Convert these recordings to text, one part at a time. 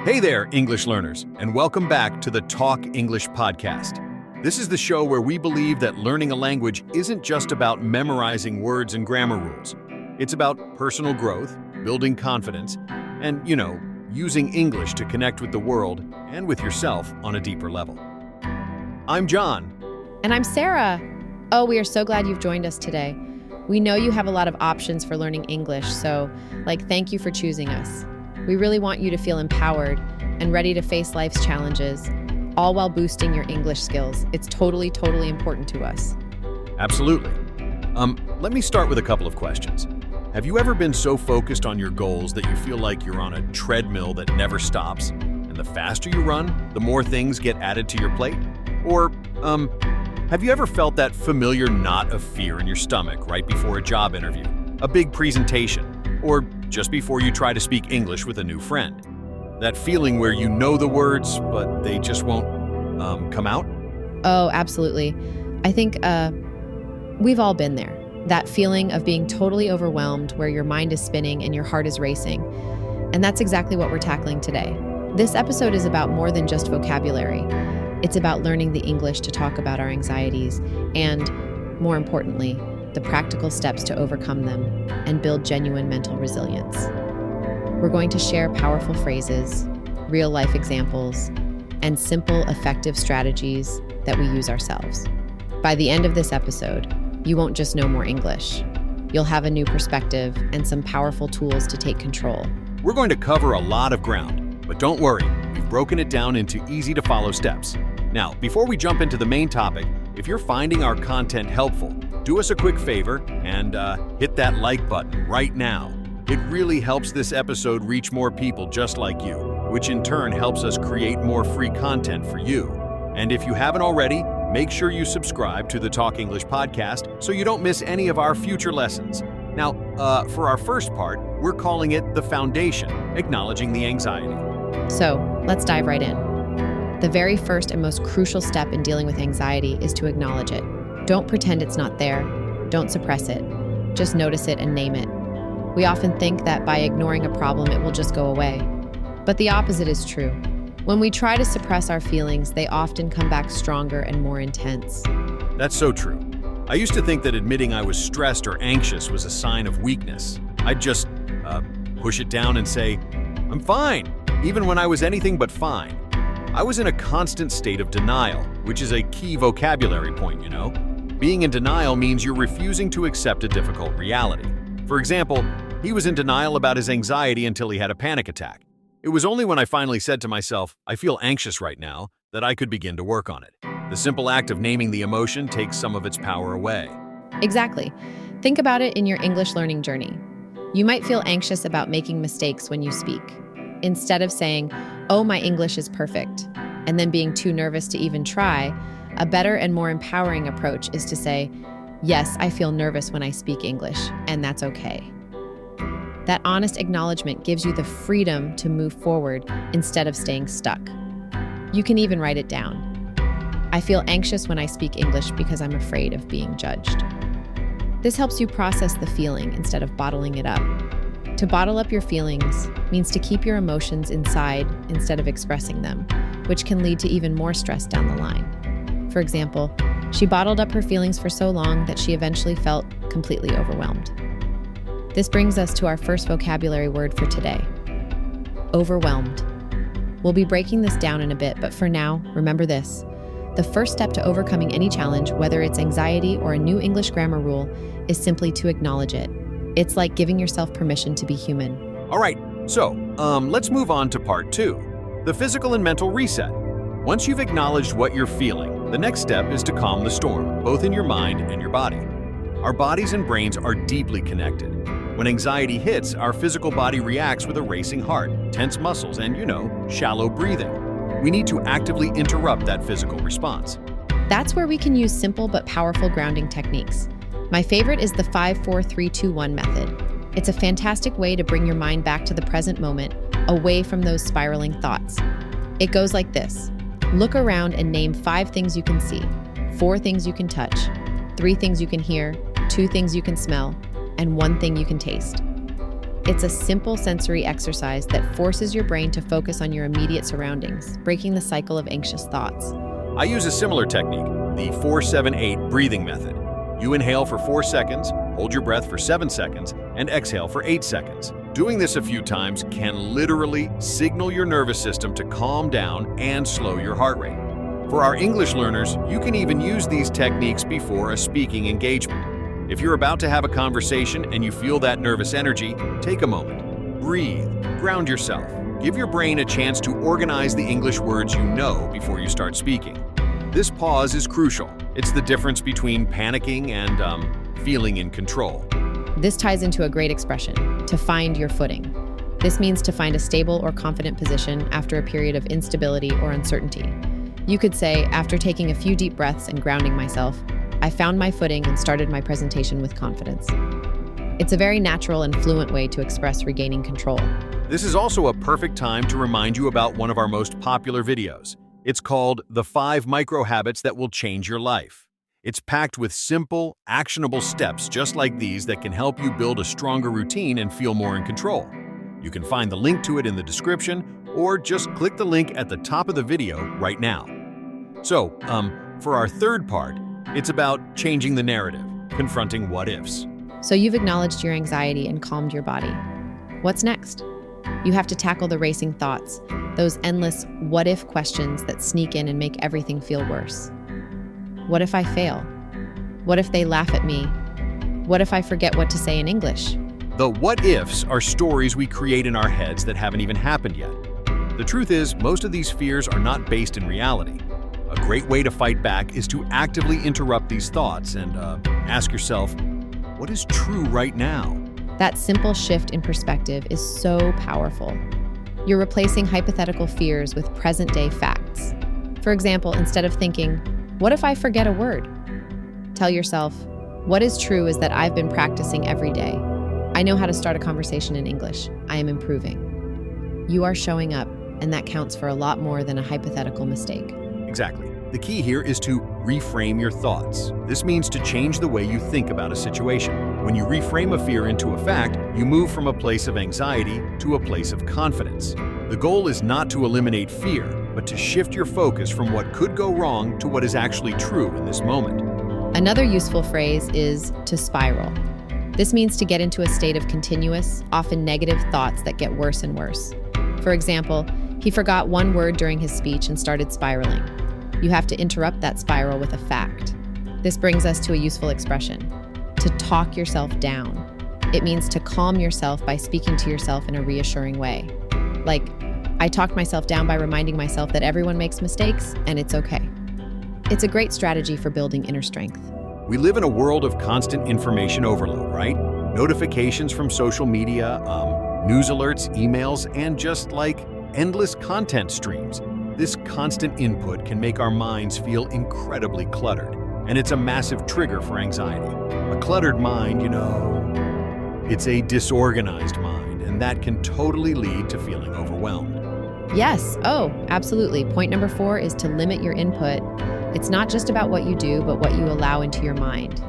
Hey there, English learners, and welcome back to the Talk English podcast. This is the show where we believe that learning a language isn't just about memorizing words and grammar rules. It's about personal growth, building confidence, and, using English to connect with the world and with yourself on a deeper level. I'm John. And I'm Sarah. Oh, we are so glad you've joined us today. We know you have a lot of options for learning English, so, thank you for choosing us. We really want you to feel empowered and ready to face life's challenges, all while boosting your English skills. It's totally important to us. Absolutely. Let me start with a couple of questions. Have you ever been so focused on your goals that you feel like you're on a treadmill that never stops, and the faster you run, the more things get added to your plate? Or, have you ever felt that familiar knot of fear in your stomach right before a job interview, a big presentation, or just before you try to speak English with a new friend? That feeling where you know the words, but they just won't come out? Oh, absolutely. I think we've all been there. That feeling of being totally overwhelmed where your mind is spinning and your heart is racing. And that's exactly what we're tackling today. This episode is about more than just vocabulary. It's about learning the English to talk about our anxieties and, more importantly, the practical steps to overcome them and build genuine mental resilience. We're going to share powerful phrases, real-life examples, and simple, effective strategies that we use ourselves. By the end of this episode, you won't just know more English. You'll have a new perspective and some powerful tools to take control. We're going to cover a lot of ground, but don't worry, we've broken it down into easy-to-follow steps. Now, before we jump into the main topic, if you're finding our content helpful, do us a quick favor and hit that like button right now. It really helps this episode reach more people just like you, which in turn helps us create more free content for you. And if you haven't already, make sure you subscribe to the Talk English podcast so you don't miss any of our future lessons. Now, for our first part, we're calling it the foundation, acknowledging the anxiety. So, let's dive right in. The very first and most crucial step in dealing with anxiety is to acknowledge it. Don't pretend it's not there. Don't suppress it. Just notice it and name it. We often think that by ignoring a problem, it will just go away. But the opposite is true. When we try to suppress our feelings, they often come back stronger and more intense. That's so true. I used to think that admitting I was stressed or anxious was a sign of weakness. I'd just push it down and say, I'm fine, even when I was anything but fine. I was in a constant state of denial, which is a key vocabulary point, Being in denial means you're refusing to accept a difficult reality. For example, he was in denial about his anxiety until he had a panic attack. It was only when I finally said to myself, I feel anxious right now, that I could begin to work on it. The simple act of naming the emotion takes some of its power away. Exactly. Think about it in your English learning journey. You might feel anxious about making mistakes when you speak. Instead of saying, oh, my English is perfect, and then being too nervous to even try, a better and more empowering approach is to say, yes, I feel nervous when I speak English, and that's okay. That honest acknowledgement gives you the freedom to move forward instead of staying stuck. You can even write it down. I feel anxious when I speak English because I'm afraid of being judged. This helps you process the feeling instead of bottling it up. To bottle up your feelings means to keep your emotions inside instead of expressing them, which can lead to even more stress down the line. For example, she bottled up her feelings for so long that she eventually felt completely overwhelmed. This brings us to our first vocabulary word for today, overwhelmed. We'll be breaking this down in a bit, but for now, remember this. The first step to overcoming any challenge, whether it's anxiety or a new English grammar rule, is simply to acknowledge it. It's like giving yourself permission to be human. All right, so let's move on to part 2, the physical and mental reset. Once you've acknowledged what you're feeling, the next step is to calm the storm, both in your mind and your body. Our bodies and brains are deeply connected. When anxiety hits, our physical body reacts with a racing heart, tense muscles, and, shallow breathing. We need to actively interrupt that physical response. That's where we can use simple but powerful grounding techniques. My favorite is the 5-4-3-2-1 method. It's a fantastic way to bring your mind back to the present moment, away from those spiraling thoughts. It goes like this. Look around and name 5 things you can see, 4 things you can touch, 3 things you can hear, 2 things you can smell, and 1 thing you can taste. It's a simple sensory exercise that forces your brain to focus on your immediate surroundings, breaking the cycle of anxious thoughts. I use a similar technique, the 4-7-8 breathing method. You inhale for 4 seconds, hold your breath for 7 seconds, and exhale for 8 seconds. Doing this a few times can literally signal your nervous system to calm down and slow your heart rate. For our English learners, you can even use these techniques before a speaking engagement. If you're about to have a conversation and you feel that nervous energy, take a moment. Breathe, ground yourself. Give your brain a chance to organize the English words you know before you start speaking. This pause is crucial. It's the difference between panicking and feeling in control. This ties into a great expression, to find your footing. This means to find a stable or confident position after a period of instability or uncertainty. You could say, after taking a few deep breaths and grounding myself, I found my footing and started my presentation with confidence. It's a very natural and fluent way to express regaining control. This is also a perfect time to remind you about one of our most popular videos. It's called The 5 Micro Habits That Will Change Your Life. It's packed with simple, actionable steps just like these that can help you build a stronger routine and feel more in control. You can find the link to it in the description or just click the link at the top of the video right now. So, for our third part, it's about changing the narrative, confronting what-ifs. So you've acknowledged your anxiety and calmed your body. What's next? You have to tackle the racing thoughts, those endless what-if questions that sneak in and make everything feel worse. What if I fail? What if they laugh at me? What if I forget what to say in English? The what-ifs are stories we create in our heads that haven't even happened yet. The truth is, most of these fears are not based in reality. A great way to fight back is to actively interrupt these thoughts and ask yourself, what is true right now? That simple shift in perspective is so powerful. You're replacing hypothetical fears with present-day facts. For example, instead of thinking, what if I forget a word? Tell yourself, what is true is that I've been practicing every day. I know how to start a conversation in English. I am improving. You are showing up, and that counts for a lot more than a hypothetical mistake. Exactly. The key here is to reframe your thoughts. This means to change the way you think about a situation. When you reframe a fear into a fact, you move from a place of anxiety to a place of confidence. The goal is not to eliminate fear, but to shift your focus from what could go wrong to what is actually true in this moment. Another useful phrase is to spiral. This means to get into a state of continuous, often negative thoughts that get worse and worse. For example, he forgot one word during his speech and started spiraling. You have to interrupt that spiral with a fact. This brings us to a useful expression, to talk yourself down. It means to calm yourself by speaking to yourself in a reassuring way. Like, I talked myself down by reminding myself that everyone makes mistakes and it's okay. It's a great strategy for building inner strength. We live in a world of constant information overload, right? Notifications from social media, news alerts, emails, and just like endless content streams. This constant input can make our minds feel incredibly cluttered, and it's a massive trigger for anxiety. A cluttered mind, it's a disorganized mind, and that can totally lead to feeling overwhelmed. Yes, absolutely. Point number 4 is to limit your input. It's not just about what you do, but what you allow into your mind,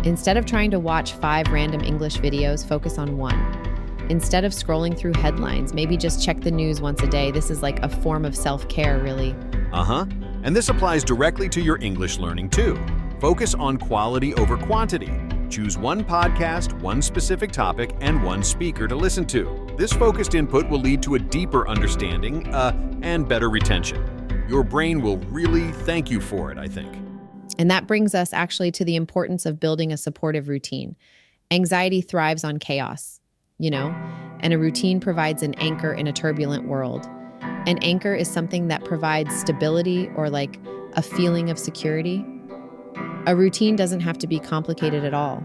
Instead of trying to watch 5 random English videos, focus on one. Instead of scrolling through headlines, maybe just check the news once a day. This is like a form of self-care, really. And this applies directly to your English learning too. Focus on quality over quantity. Choose one podcast, one specific topic, and one speaker to listen to. This focused input will lead to a deeper understanding and better retention. Your brain will really thank you for it, I think. And that brings us actually to the importance of building a supportive routine. Anxiety thrives on chaos, and a routine provides an anchor in a turbulent world. An anchor is something that provides stability or like a feeling of security. A routine doesn't have to be complicated at all.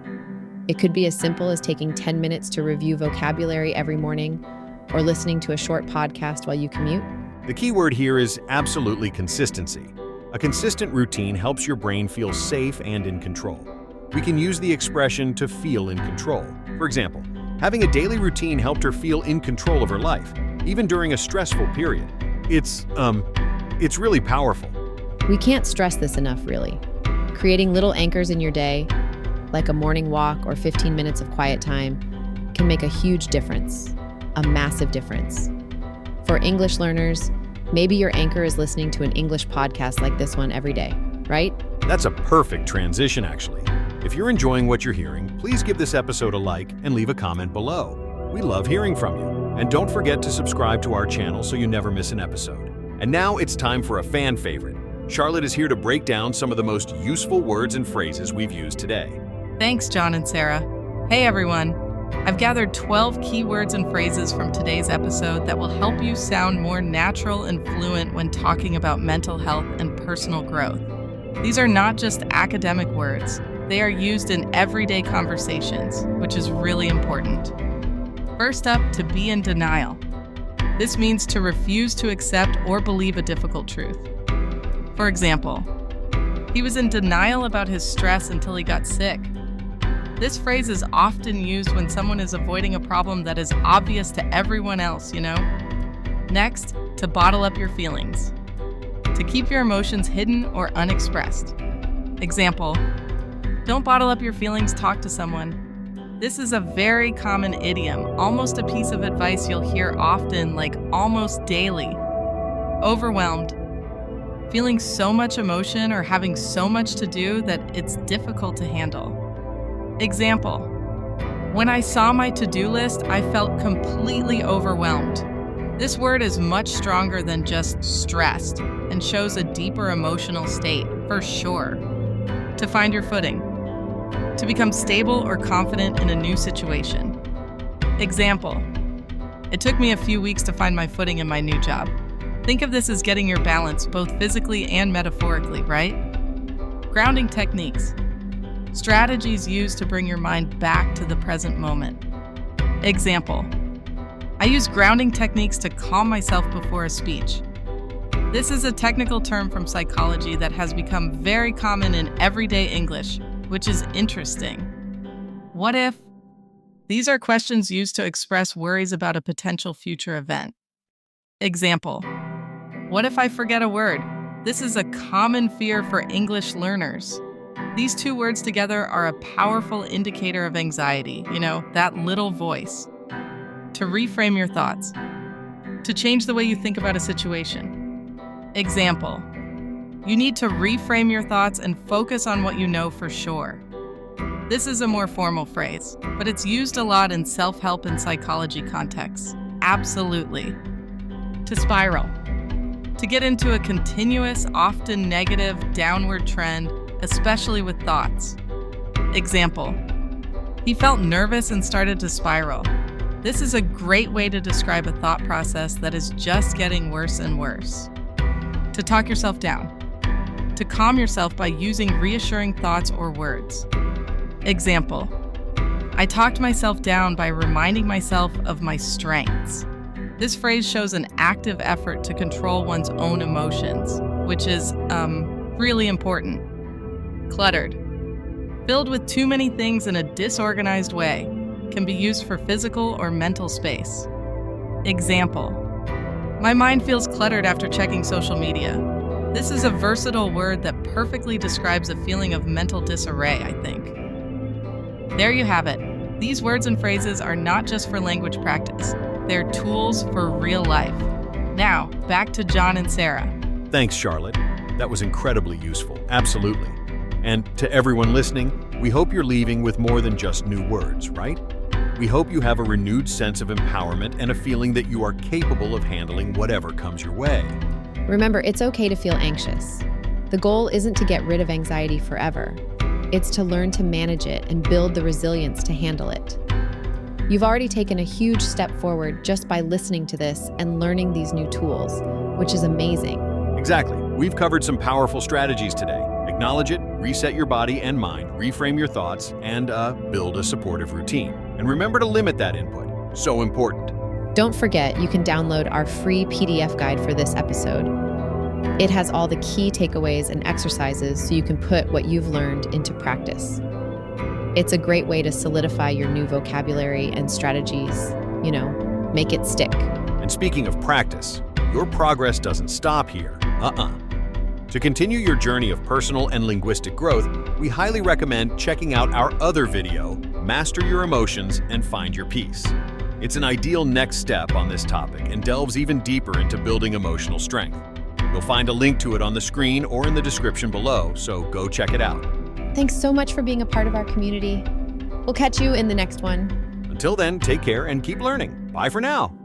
It could be as simple as taking 10 minutes to review vocabulary every morning or listening to a short podcast while you commute. The key word here is absolutely consistency. A consistent routine helps your brain feel safe and in control. We can use the expression to feel in control. For example, having a daily routine helped her feel in control of her life, even during a stressful period. It's really powerful. We can't stress this enough, really. Creating little anchors in your day, like a morning walk or 15 minutes of quiet time, can make a huge difference, a massive difference. For English learners, maybe your anchor is listening to an English podcast like this one every day, right? That's a perfect transition, actually. If you're enjoying what you're hearing, please give this episode a like and leave a comment below. We love hearing from you. And don't forget to subscribe to our channel so you never miss an episode. And now it's time for a fan favorite. Charlotte is here to break down some of the most useful words and phrases we've used today. Thanks, John and Sarah. Hey, everyone. I've gathered 12 key words and phrases from today's episode that will help you sound more natural and fluent when talking about mental health and personal growth. These are not just academic words. They are used in everyday conversations, which is really important. First up, to be in denial. This means to refuse to accept or believe a difficult truth. For example, he was in denial about his stress until he got sick. This phrase is often used when someone is avoiding a problem that is obvious to everyone else, Next, to bottle up your feelings. To keep your emotions hidden or unexpressed. Example, don't bottle up your feelings, talk to someone. This is a very common idiom, almost a piece of advice you'll hear often, like almost daily. Overwhelmed. Feeling so much emotion or having so much to do that it's difficult to handle. Example, when I saw my to-do list, I felt completely overwhelmed. This word is much stronger than just stressed and shows a deeper emotional state, for sure. To find your footing. To become stable or confident in a new situation. Example, it took me a few weeks to find my footing in my new job. Think of this as getting your balance, both physically and metaphorically, right? Grounding techniques. Strategies used to bring your mind back to the present moment. Example, I use grounding techniques to calm myself before a speech. This is a technical term from psychology that has become very common in everyday English, which is interesting. What if? These are questions used to express worries about a potential future event. Example, what if I forget a word? This is a common fear for English learners. These two words together are a powerful indicator of anxiety, that little voice. To reframe your thoughts. To change the way you think about a situation. Example, you need to reframe your thoughts and focus on what you know for sure. This is a more formal phrase, but it's used a lot in self-help and psychology contexts. Absolutely. To spiral. To get into a continuous, often negative, downward trend, especially with thoughts. Example, he felt nervous and started to spiral. This is a great way to describe a thought process that is just getting worse and worse. To talk yourself down. To calm yourself by using reassuring thoughts or words. Example, I talked myself down by reminding myself of my strengths. This phrase shows an active effort to control one's own emotions, which is really important. Cluttered. Filled with too many things in a disorganized way, can be used for physical or mental space. Example, my mind feels cluttered after checking social media. This is a versatile word that perfectly describes a feeling of mental disarray, I think. There you have it. These words and phrases are not just for language practice. They're tools for real life. Now, back to John and Sarah. Thanks, Charlotte. That was incredibly useful. Absolutely. And to everyone listening, we hope you're leaving with more than just new words, right? We hope you have a renewed sense of empowerment and a feeling that you are capable of handling whatever comes your way. Remember, it's okay to feel anxious. The goal isn't to get rid of anxiety forever. It's to learn to manage it and build the resilience to handle it. You've already taken a huge step forward just by listening to this and learning these new tools, which is amazing. Exactly. We've covered some powerful strategies today. Acknowledge it, reset your body and mind, reframe your thoughts, and build a supportive routine. And remember to limit that input. So important. Don't forget, you can download our free PDF guide for this episode. It has all the key takeaways and exercises so you can put what you've learned into practice. It's a great way to solidify your new vocabulary and strategies, make it stick. And speaking of practice, your progress doesn't stop here. To continue your journey of personal and linguistic growth, we highly recommend checking out our other video, Master Your Emotions and Find Your Peace. It's an ideal next step on this topic and delves even deeper into building emotional strength. You'll find a link to it on the screen or in the description below, so go check it out. Thanks so much for being a part of our community. We'll catch you in the next one. Until then, take care and keep learning. Bye for now.